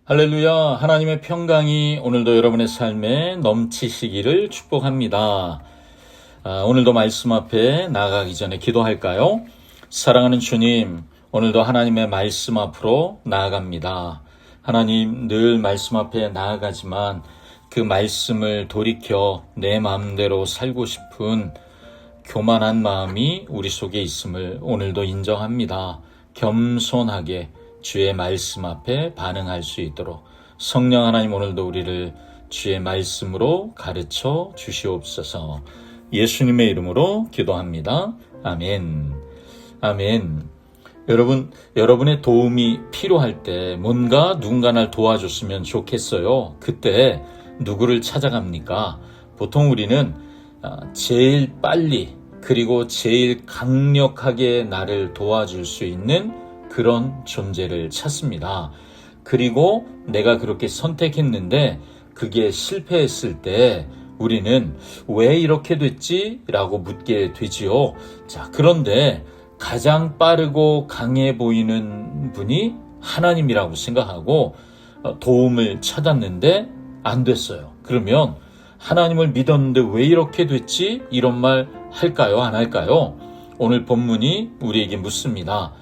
할렐루야. 하나님의 평강이 오늘도 여러분의 삶에 넘치시기를 축복합니다. 오늘도 말씀 앞에 나아가기 전에 기도할까요? 사랑하는 주님, 오늘도 하나님의 말씀 앞으로 나아갑니다. 하나님, 늘 말씀 앞에 나아가지만 그 말씀을 돌이켜 내 마음대로 살고 싶은 교만한 마음이 우리 속에 있음을 오늘도 인정합니다. 겸손하게 주의 말씀 앞에 반응할 수 있도록 성령 하나님, 오늘도 우리를 주의 말씀으로 가르쳐 주시옵소서. 예수님의 이름으로 기도합니다. 아멘. 아멘. 여러분의 도움이 필요할 때 뭔가 누군가 날 도와줬으면 좋겠어요. 그때 누구를 찾아갑니까? 보통 우리는 제일 빨리 그리고 제일 강력하게 나를 도와줄 수 있는 그런 존재를 찾습니다. 그리고 내가 그렇게 선택했는데 그게 실패했을 때 우리는 왜 이렇게 됐지? 라고 묻게 되지요. 자, 그런데 가장 빠르고 강해 보이는 분이 하나님이라고 생각하고 도움을 찾았는데 안 됐어요. 그러면 하나님을 믿었는데 왜 이렇게 됐지? 이런 말 할까요? 안 할까요? 오늘 본문이 우리에게 묻습니다.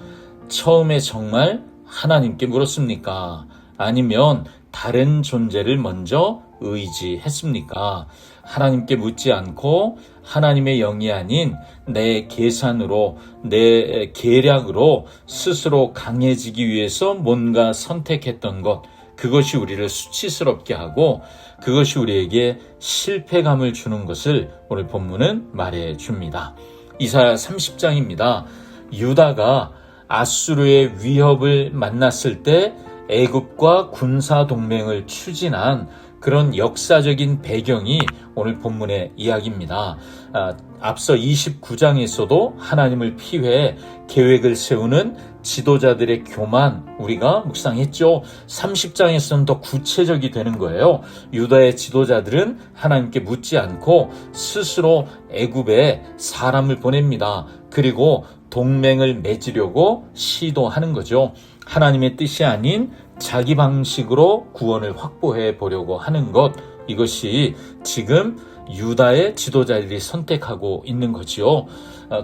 처음에 정말 하나님께 물었습니까? 아니면 다른 존재를 먼저 의지했습니까? 하나님께 묻지 않고 하나님의 영이 아닌 내 계산으로, 내 계략으로 스스로 강해지기 위해서 뭔가 선택했던 것, 그것이 우리를 수치스럽게 하고 그것이 우리에게 실패감을 주는 것을 오늘 본문은 말해줍니다. 이사야 30장입니다. 유다가 아수르의 위협을 만났을 때 애굽과 군사 동맹을 추진한 그런 역사적인 배경이 오늘 본문의 이야기입니다. 앞서 29장에서도 하나님을 피해 계획을 세우는 지도자들의 교만 우리가 묵상했죠. 30장에서는 더 구체적이 되는 거예요. 유다의 지도자들은 하나님께 묻지 않고 스스로 애굽에 사람을 보냅니다. 그리고 동맹을 맺으려고 시도하는 거죠. 하나님의 뜻이 아닌 자기 방식으로 구원을 확보해 보려고 하는 것, 이것이 지금 유다의 지도자들이 선택하고 있는 거지요.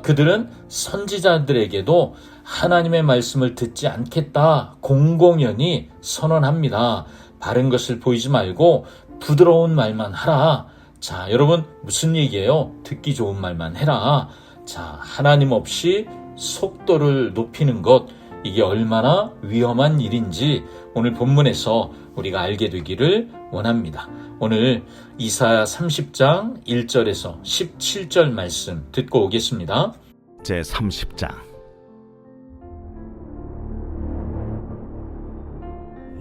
그들은 선지자들에게도 하나님의 말씀을 듣지 않겠다 공공연히 선언합니다. 바른 것을 보이지 말고 부드러운 말만 하라. 자, 여러분, 무슨 얘기예요? 듣기 좋은 말만 해라. 자, 하나님 없이 속도를 높이는 것, 이게 얼마나 위험한 일인지 오늘 본문에서 우리가 알게 되기를 원합니다. 오늘 이사야 30장 1절에서 17절 말씀 듣고 오겠습니다. 제30장.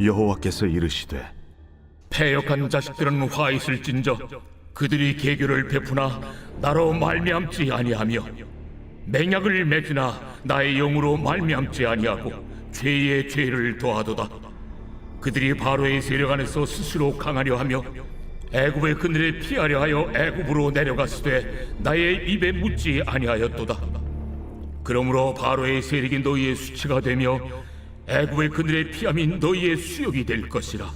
여호와께서 이르시되 패역한 자식들은 화 있을진저 그들이 계교를 베푸나 나로 말미암지 아니하며 맹약을 맺으나 나의 영으로 말미암지 아니하고 죄의 죄를 더하도다. 그들이 바로의 세력 안에서 스스로 강하려 하며 애굽의 그늘에 피하려 하여 애굽으로 내려갔으되 나의 입에 묻지 아니하였도다. 그러므로 바로의 세력이 너희의 수치가 되며 애굽의 그늘에 피함이 너희의 수욕이 될 것이라.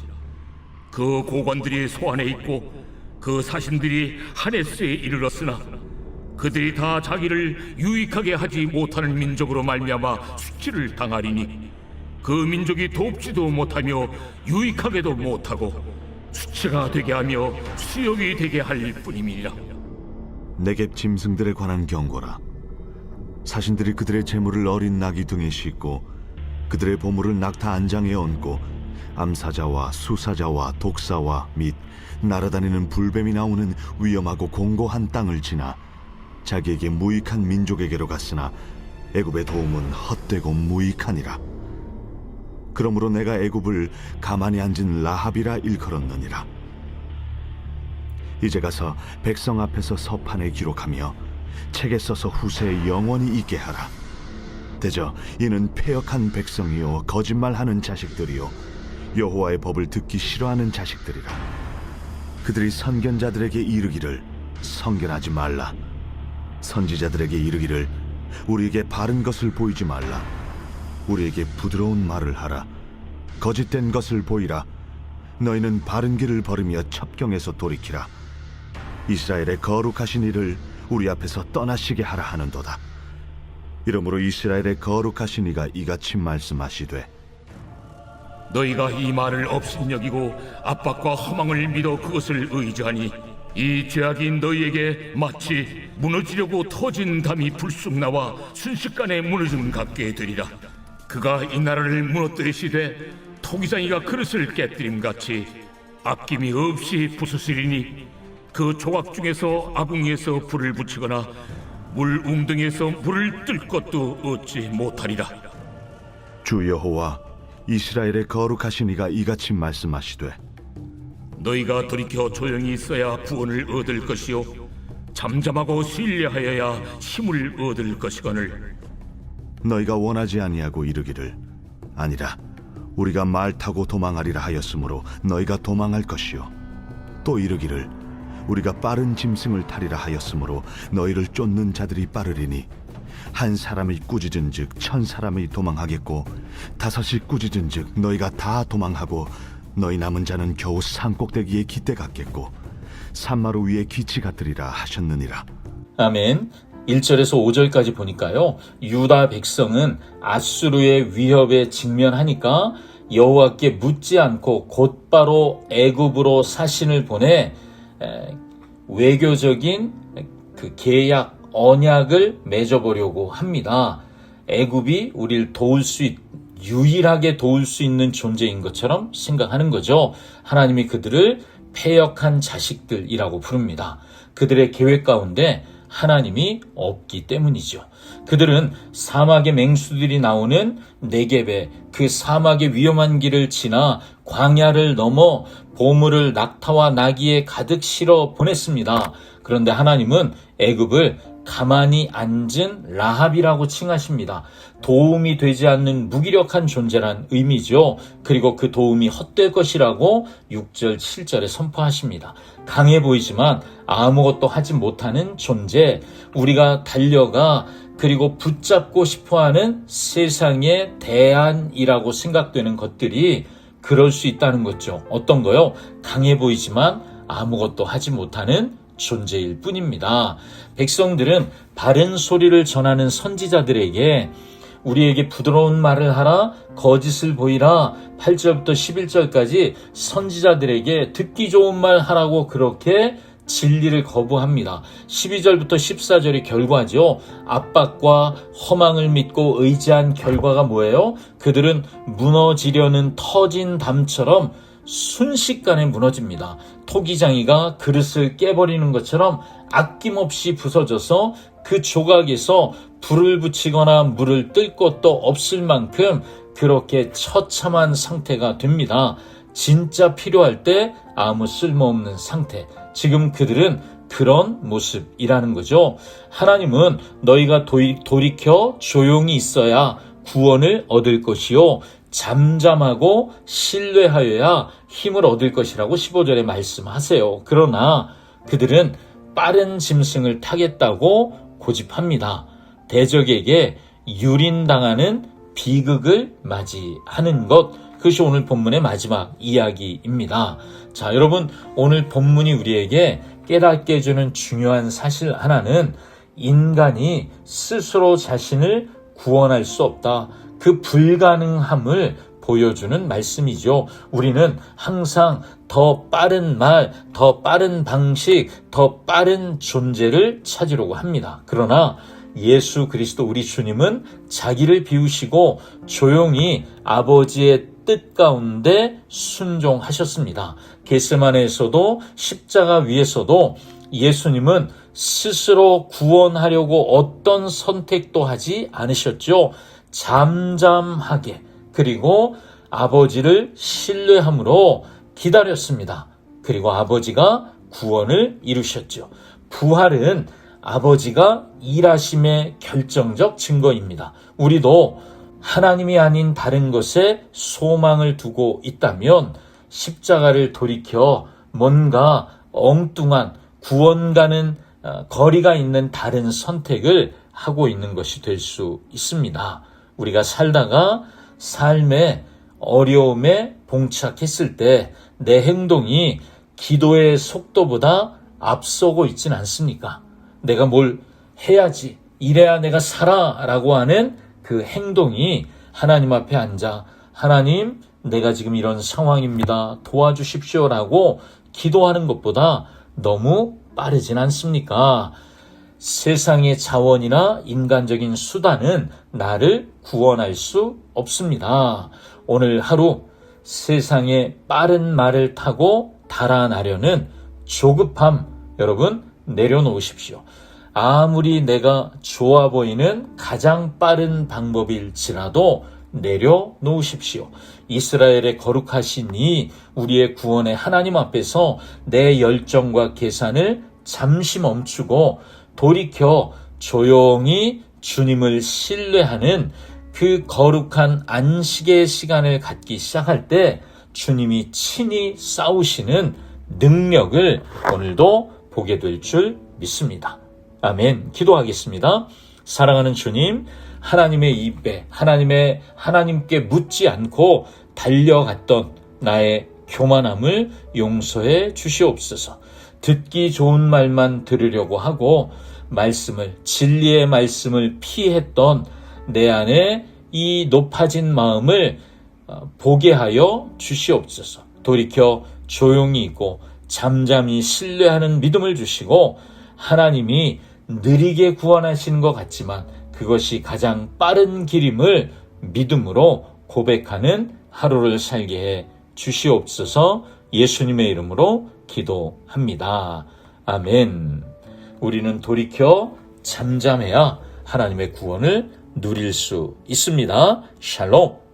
그 고관들이 소안에 있고 그 사신들이 하네스에 이르렀으나 그들이 다 자기를 유익하게 하지 못하는 민족으로 말미암아 수치를 당하리니 그 민족이 돕지도 못하며 유익하게도 못하고 수치가 되게 하며 수욕이 되게 할 뿐임이라. 네겝 짐승들에 관한 경고라. 사신들이 그들의 재물을 어린 나귀 등에 싣고 그들의 보물을 낙타 안장에 얹고 암사자와 수사자와 독사와 및 날아다니는 불뱀이 나오는 위험하고 공고한 땅을 지나 자기에게 무익한 민족에게로 갔으나 애굽의 도움은 헛되고 무익하니라. 그러므로 내가 애굽을 가만히 앉은 라합이라 일컬었느니라. 이제 가서 백성 앞에서 서판에 기록하며 책에 써서 후세에 영원히 있게 하라. 대저 이는 패역한 백성이요 거짓말하는 자식들이요 여호와의 법을 듣기 싫어하는 자식들이라. 그들이 선견자들에게 이르기를 선견하지 말라. 선지자들에게 이르기를 우리에게 바른 것을 보이지 말라. 우리에게 부드러운 말을 하라. 거짓된 것을 보이라. 너희는 바른 길을 버리며 첩경에서 돌이키라. 이스라엘의 거룩하신 이를 우리 앞에서 떠나시게 하라 하는도다. 이러므로 이스라엘의 거룩하신 이가 이같이 말씀하시되 너희가 이 말을 업신여기고 압박과 허망을 믿어 그것을 의지하니 이 죄악이 너희에게 마치 무너지려고 터진 담이 불쑥 나와 순식간에 무너짐 같게 되리라. 그가 이 나라를 무너뜨리시되 토기장이가 그릇을 깨뜨림같이 아낌이 없이 부수시리니 그 조각 중에서 아궁이에서 불을 붙이거나 물 웅덩이에서 물을 뜰 것도 얻지 못하리라. 주 여호와 이스라엘의 거룩하신 이가 이같이 말씀하시되 너희가 돌이켜 조용히 있어야 구원을 얻을 것이요 잠잠하고 신뢰하여야 힘을 얻을 것이거늘 너희가 원하지 아니하고 이르기를 아니라 우리가 말 타고 도망하리라 하였으므로 너희가 도망할 것이요 또 이르기를 우리가 빠른 짐승을 타리라 하였으므로 너희를 쫓는 자들이 빠르리니 한 사람이 꾸짖은즉 1000사람이 도망하겠고 5이 꾸짖은즉 너희가 다 도망하고 너희 남은 자는 겨우 산꼭대기에 깃대 같겠고 산마루 위에 기치 같으리라 하셨느니라. 아멘. 1절에서 5절까지 보니까요, 유다 백성은 아수르의 위협에 직면하니까 여호와께 묻지 않고 곧바로 애굽으로 사신을 보내 외교적인 그 계약, 언약을 맺어보려고 합니다. 애굽이 우리를 유일하게 도울 수 있는 존재인 것처럼 생각하는 거죠. 하나님이 그들을 패역한 자식들이라고 부릅니다. 그들의 계획 가운데 하나님이 없기 때문이죠. 그들은 사막의 맹수들이 나오는 네겝의 그 사막의 위험한 길을 지나 광야를 넘어 보물을 낙타와 나귀에 가득 실어 보냈습니다. 그런데 하나님은 애굽을 가만히 앉은 라합이라고 칭하십니다. 도움이 되지 않는 무기력한 존재란 의미죠. 그리고 그 도움이 헛될 것이라고 6절, 7절에 선포하십니다. 강해 보이지만 아무것도 하지 못하는 존재, 우리가 달려가 그리고 붙잡고 싶어하는 세상의 대안이라고 생각되는 것들이 그럴 수 있다는 거죠. 어떤 거요? 강해 보이지만 아무것도 하지 못하는 존재일 뿐입니다. 백성들은 바른 소리를 전하는 선지자들에게 우리에게 부드러운 말을 하라, 거짓을 보이라, 8절부터 11절까지 선지자들에게 듣기 좋은 말 하라고 그렇게 진리를 거부합니다. 12절부터 14절이 결과죠. 압박과 허망을 믿고 의지한 결과가 뭐예요? 그들은 무너지려는 터진 담처럼 순식간에 무너집니다. 토기장이가 그릇을 깨버리는 것처럼 아낌없이 부서져서 그 조각에서 불을 붙이거나 물을 뜰 것도 없을 만큼 그렇게 처참한 상태가 됩니다. 진짜 필요할 때 아무 쓸모없는 상태. 지금 그들은 그런 모습이라는 거죠. 하나님은 너희가 돌이켜 조용히 있어야 구원을 얻을 것이요 잠잠하고 신뢰하여야 힘을 얻을 것이라고 15절에 말씀하세요. 그러나 그들은 빠른 짐승을 타겠다고 고집합니다. 대적에게 유린당하는 비극을 맞이하는 것, 그것이 오늘 본문의 마지막 이야기입니다. 자, 여러분, 오늘 본문이 우리에게 깨닫게 해주는 중요한 사실 하나는 인간이 스스로 자신을 구원할 수 없다. 그 불가능함을 보여주는 말씀이죠. 우리는 항상 더 빠른 말, 더 빠른 방식, 더 빠른 존재를 찾으려고 합니다. 그러나 예수 그리스도 우리 주님은 자기를 비우시고 조용히 아버지의 뜻 가운데 순종하셨습니다. 겟세마네에서도 십자가 위에서도 예수님은 스스로 구원하려고 어떤 선택도 하지 않으셨죠. 잠잠하게 그리고 아버지를 신뢰함으로 기다렸습니다. 그리고 아버지가 구원을 이루셨죠. 부활은 아버지가 일하심의 결정적 증거입니다. 우리도 하나님이 아닌 다른 것에 소망을 두고 있다면 십자가를 돌이켜 뭔가 엉뚱한 구원과는 거리가 있는 다른 선택을 하고 있는 것이 될 수 있습니다. 우리가 살다가 삶의 어려움에 봉착했을 때 내 행동이 기도의 속도보다 앞서고 있진 않습니까? 내가 뭘 해야지, 이래야 내가 살아 라고 하는 그 행동이 하나님 앞에 앉아 하나님, 내가 지금 이런 상황입니다. 도와주십시오 라고 기도하는 것보다 너무 빠르진 않습니까? 세상의 자원이나 인간적인 수단은 나를 구원할 수 없습니다. 오늘 하루 세상의 빠른 말을 타고 달아나려는 조급함 여러분 내려놓으십시오. 아무리 내가 좋아 보이는 가장 빠른 방법일지라도 내려놓으십시오. 이스라엘의 거룩하신 이 우리의 구원의 하나님 앞에서 내 열정과 계산을 잠시 멈추고 돌이켜 조용히 주님을 신뢰하는 그 거룩한 안식의 시간을 갖기 시작할 때 주님이 친히 싸우시는 능력을 오늘도 보게 될 줄 믿습니다. 아멘. 기도하겠습니다. 사랑하는 주님, 하나님의 입에 하나님께 묻지 않고 달려갔던 나의 교만함을 용서해 주시옵소서. 듣기 좋은 말만 들으려고 하고 진리의 말씀을 피했던 내 안에 이 높아진 마음을 보게 하여 주시옵소서. 돌이켜 조용히 있고 잠잠히 신뢰하는 믿음을 주시고 하나님이 느리게 구원하시는 것 같지만 그것이 가장 빠른 길임을 믿음으로 고백하는 하루를 살게 해 주시옵소서. 예수님의 이름으로 기도합니다. 아멘. 우리는 돌이켜 잠잠해야 하나님의 구원을 누릴 수 있습니다. 샬롬.